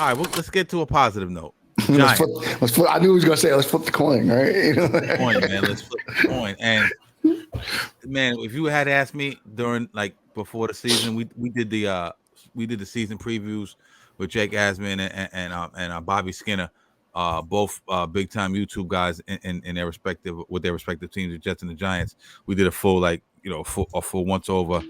right, well, let's get to a positive note. Let's flip. I knew he was gonna say, "Let's flip the coin," right? Coin, man. Let's flip the coin. And man, if you had asked me during before the season, we did the season previews with Jake Asman and Bobby Skinner, both big time YouTube guys in their respective teams, the Jets and the Giants. We did a full a full once over.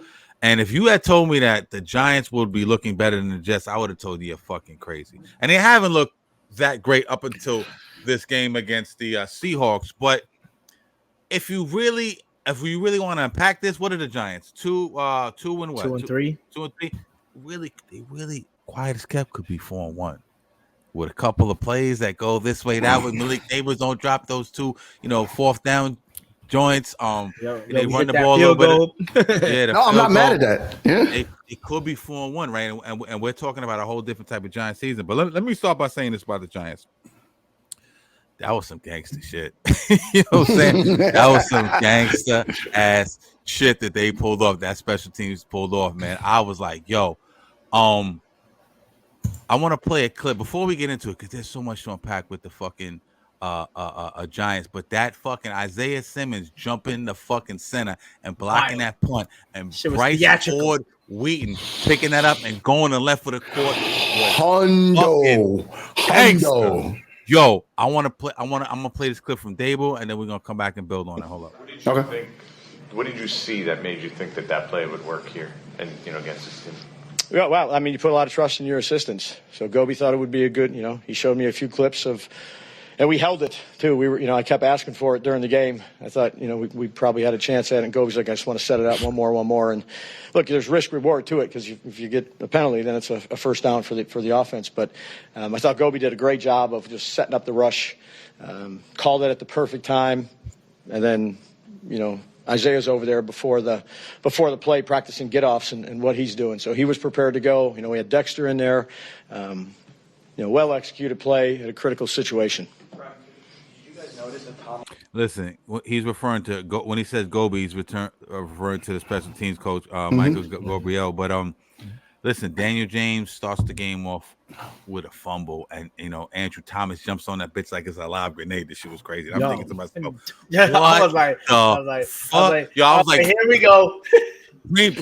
And if you had told me that the Giants would be looking better than the Jets, I would have told you you're fucking crazy. And they haven't looked that great up until this game against the Seahawks. But if you really want to unpack this, what are the Giants? Two and what? 2-3. 2-3. Really quiet as kept could be 4-1 with a couple of plays that go this way, that way. Malik Neighbors don't drop those two, fourth down joints. They run the ball a little bit. No, I'm not mad at that. Yeah, it could be 4-1, right? And we're talking about a whole different type of Giant season. But let me start by saying this about the Giants. That was some gangster shit. You know what I'm saying? That was some gangster ass shit that they pulled off. That special teams pulled off, man. I was like, yo, I want to play a clip before we get into it because there's so much to unpack with the fucking Giants. But that fucking Isaiah Simmons jumping the fucking center and blocking that punt and Bryce Ford Wheaton picking that up and going to left for the court. Hundo. Yo, I'm gonna play this clip from Dable, and then we're gonna come back and build on it. Hold up. What did you see that made you think that play would work here and against this team? Yeah, well, I mean, you put a lot of trust in your assistants. So Gobi thought it would be a good, he showed me a few clips and we held it too. We were, I kept asking for it during the game. I thought, we probably had a chance at it. And Gobi's like, I just want to set it up one more. And look, there's risk reward to it because if you get a penalty, then it's a first down for the offense. But I thought Gobi did a great job of just setting up the rush, called it at the perfect time, and then, Isaiah's over there before the play practicing get-offs and what he's doing. So he was prepared to go. We had Dexter in there. Well-executed play at a critical situation. Listen, he's referring to when he says Gobi, he's referring to the special teams coach Michael Gabriel. But listen, Daniel James starts the game off with a fumble, and Andrew Thomas jumps on that bitch like it's a live grenade. This shit was crazy. I'm thinking to myself, I was like, here we go.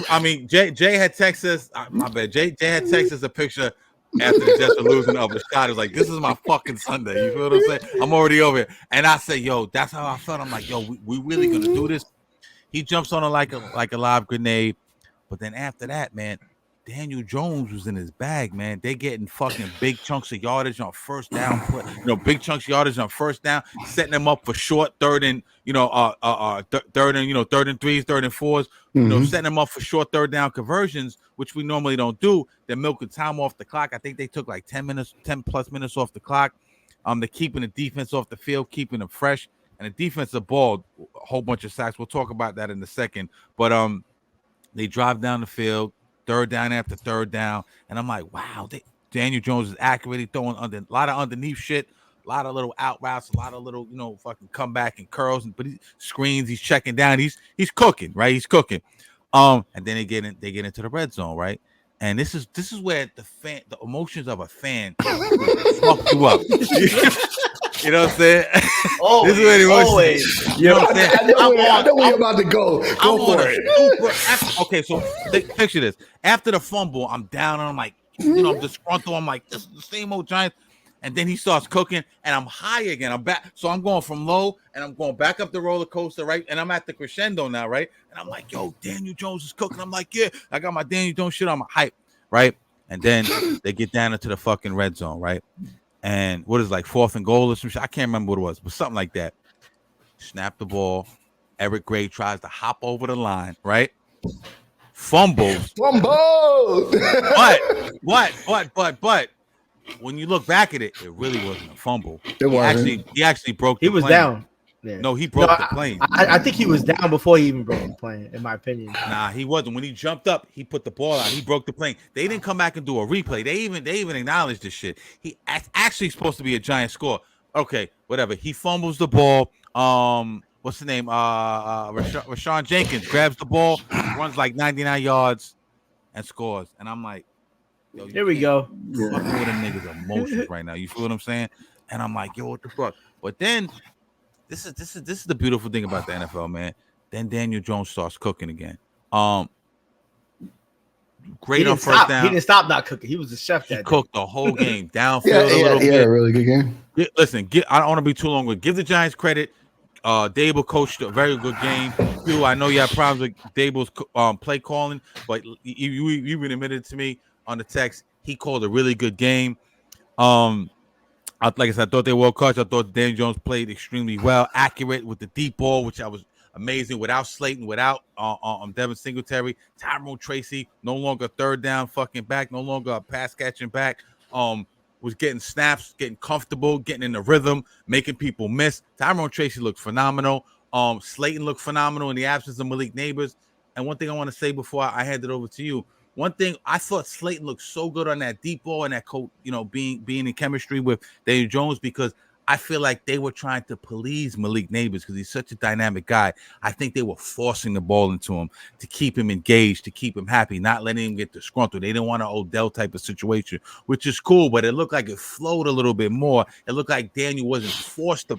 I mean, Jay had texted us. My bad. Jay had texted us a picture after the Jets were losing of a shot. It was like, this is my fucking Sunday. You feel what I'm saying? I'm already over it. And I said, yo, that's how I felt. I'm like, yo, we really gonna do this? He jumps on it like a live grenade. But then after that, man, Daniel Jones was in his bag, man. They getting fucking big chunks of yardage on first down, big chunks of yardage on first down, setting them up for short third and third and threes, third and fours, setting them up for short third down conversions, which we normally don't do. They're milking time off the clock. I think they took like 10 plus minutes off the clock. They're keeping the defense off the field, keeping them fresh, and the defensive ball, a whole bunch of sacks. We'll talk about that in a second. But they drive down the field. Third down after third down, and I'm like, wow, Daniel Jones is accurate. He's throwing a lot of underneath shit, a lot of little out routes, a lot of little, fucking comeback and curls, but he screens, he's checking down, he's cooking, right? He's cooking. And then they get into the red zone, right? And this is where the emotions of a fan fuck you up. You know what I'm saying? Always, this is where the emotions. Always. You know what I'm saying? I know where you're about to go. Go for it. Okay, so picture this. After the fumble, I'm down and I'm like, I'm disgruntled. I'm like, this is the same old Giants. And then he starts cooking, and I'm high again. I'm back. So I'm going from low, and I'm going back up the roller coaster, right? And I'm at the crescendo now, right? And I'm like, yo, Daniel Jones is cooking. I'm like, yeah, I got my Daniel Jones shit on my hype, right? And then they get down into the fucking red zone, right? And what is it, like 4th and goal or some shit? I can't remember what it was, but something like that. Snap the ball. Eric Gray tries to hop over the line, right? Fumbles. But when you look back at it, it really wasn't a fumble. He actually broke the plane. He was down. Yeah. No, he broke the plane. I think he was down before he even broke the plane, in my opinion. Nah, he wasn't. When he jumped up, he put the ball out. He broke the plane. They didn't come back and do a replay. They even acknowledged this shit. He actually supposed to be a Giant score. Okay, whatever. He fumbles the ball. What's the name? Rashawn Jenkins grabs the ball, runs like 99 yards, and scores. And I'm like, yo, here we go. Fucking with a nigga's emotions right now. You feel what I'm saying? And I'm like, yo, what the fuck? But then this is the beautiful thing about the NFL, man. Then Daniel Jones starts cooking again. Great on first down. He didn't stop not cooking. He was the chef that He cooked the whole game downfield a little bit. Yeah, a really good game. Listen, I don't want to be too long, but give the Giants credit. Dable coached a very good game. I know you have problems with Dable's play calling, but you even admitted to me on the text he called a really good game. Like I said, I thought they were well coached. I thought Daniel Jones played extremely well, accurate with the deep ball, which I was amazing. Without Slayton, without Devin Singletary, Tyrone Tracy, no longer third down fucking back, no longer a pass catching back. Was getting snaps, getting comfortable, getting in the rhythm, making people miss. Tyrone Tracy looked phenomenal. Slayton looked phenomenal in the absence of Malik Neighbors. And one thing I want to say before I hand it over to you, one thing I thought Slayton looked so good on that deep ball and that being in chemistry with Daniel Jones, because I feel like they were trying to please Malik Neighbors because he's such a dynamic guy. I think they were forcing the ball into him to keep him engaged, to keep him happy, not letting him get disgruntled. They didn't want an Odell type of situation, which is cool, but it looked like it flowed a little bit more. It looked like Daniel wasn't forced to,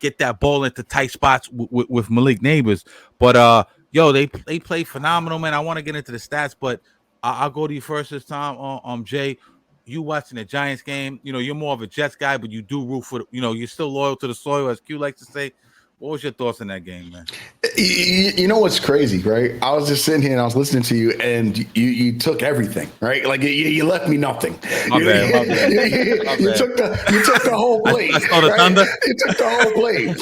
get that ball into tight spots with Malik Neighbors. But they play phenomenal, man. I want to get into the stats, but I'll go to you first this time, Jay. You watching the Giants game, you're more of a Jets guy, but you do root for, you're still loyal to the soil, as Q likes to say. What was your thoughts on that game, man? You know what's crazy, right? I was just sitting here and I was listening to you, and you took everything, right? Like you left me nothing. My bad. You took the whole plate. I saw the thunder. You took the whole plate.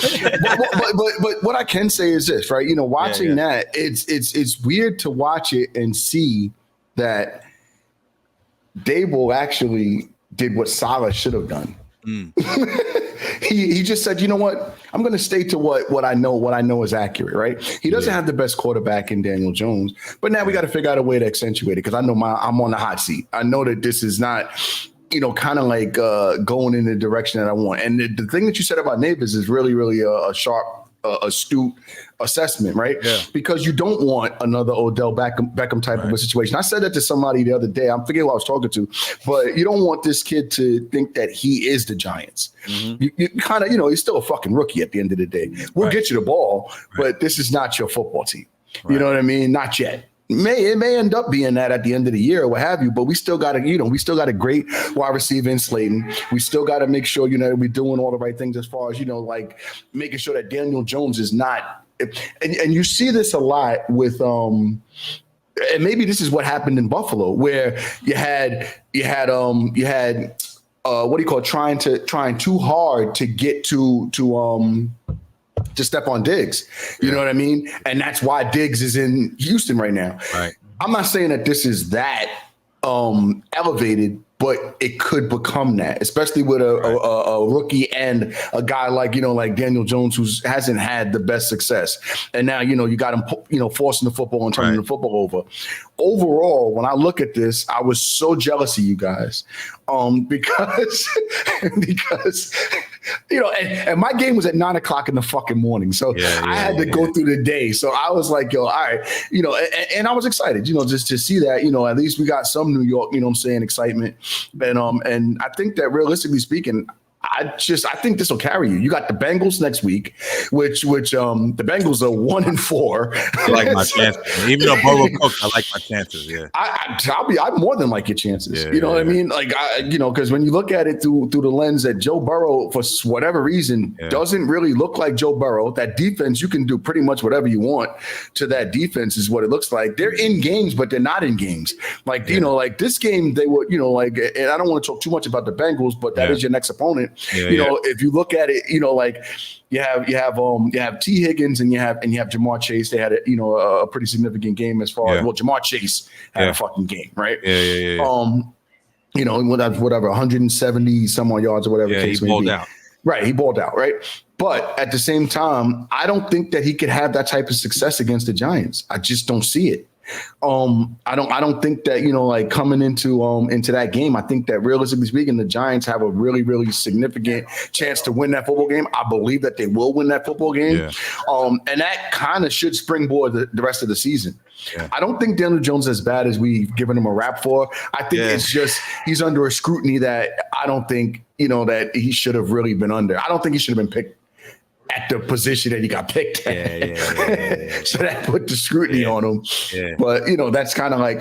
But what I can say is this, right? Watching that, it's weird to watch it and see that Dable actually did what Saleh should have done. He just said, you know what? I'm going to stay to what I know is accurate, right? He doesn't have the best quarterback in Daniel Jones, but now we got to figure out a way to accentuate it, because I know I'm on the hot seat. I know that this is not, kind of like going in the direction that I want. And the thing that you said about Neighbors is really, really a sharp, astute assessment, right? Yeah. Because you don't want another Odell Beckham type of a situation. I said that to somebody the other day. I'm forgetting who I was talking to, but you don't want this kid to think that he is the Giants. Mm-hmm. You kind of, he's still a fucking rookie at the end of the day. We'll get you the ball, but this is not your football team. Right. You know what I mean? Not yet. It may end up being that at the end of the year or what have you, but we still got a great wide receiver in Slayton. We still got to make sure, we're doing all the right things as far as, like making sure that Daniel Jones is not, and you see this a lot with, and maybe this is what happened in Buffalo, where you had trying too hard to get to step on Diggs. You know what I mean? And that's why Diggs is in Houston right now. Right. I'm not saying that this is that elevated, but it could become that, especially with a rookie and a guy like Daniel Jones, who hasn't had the best success. And now, you got him, forcing the football and turning the football over. Overall, when I look at this, I was so jealous of you guys because and my game was at 9:00 in the fucking morning. So I had to go through the day. So I was like, yo, all right, and I was excited, just to see that, at least we got some New York, excitement. And I think that realistically speaking, I think this will carry you. You got the Bengals next week, which the Bengals are 1-4. I like my chances. Even though Burrow cooked, I like my chances. Yeah, I more than like your chances. You know what I mean? Like because when you look at it through the lens that Joe Burrow, for whatever reason, doesn't really look like Joe Burrow. That defense, you can do pretty much whatever you want to that defense, is what it looks like. They're in games, but they're not in games. Like like this game, they were and I don't want to talk too much about the Bengals, but that is your next opponent. If you look at it, you have T. Higgins and you have Jamar Chase. They had a pretty significant game as far as Jamar Chase had a fucking game, right? Whatever 170 some odd yards or whatever. Yeah, he balled out. Right, he balled out, right? But at the same time, I don't think that he could have that type of success against the Giants. I just don't see it. I don't think that, like coming into that game, I think that realistically speaking, the Giants have a really, really significant chance to win that football game. I believe that they will win that football game. Yeah. And that kind of should springboard the rest of the season. Yeah. I don't think Daniel Jones is as bad as we've given him a rap for. I think it's just he's under a scrutiny that I don't think, that he should have really been under. I don't think he should have been picked at the position that he got picked at. So that put the scrutiny on him. Yeah. But that's kind of like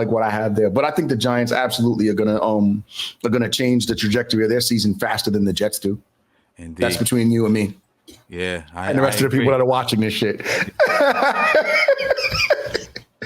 what I have there. But I think the Giants absolutely are gonna change the trajectory of their season faster than the Jets do. Indeed. That's between you and me. Yeah. And the rest of the people that are watching this shit.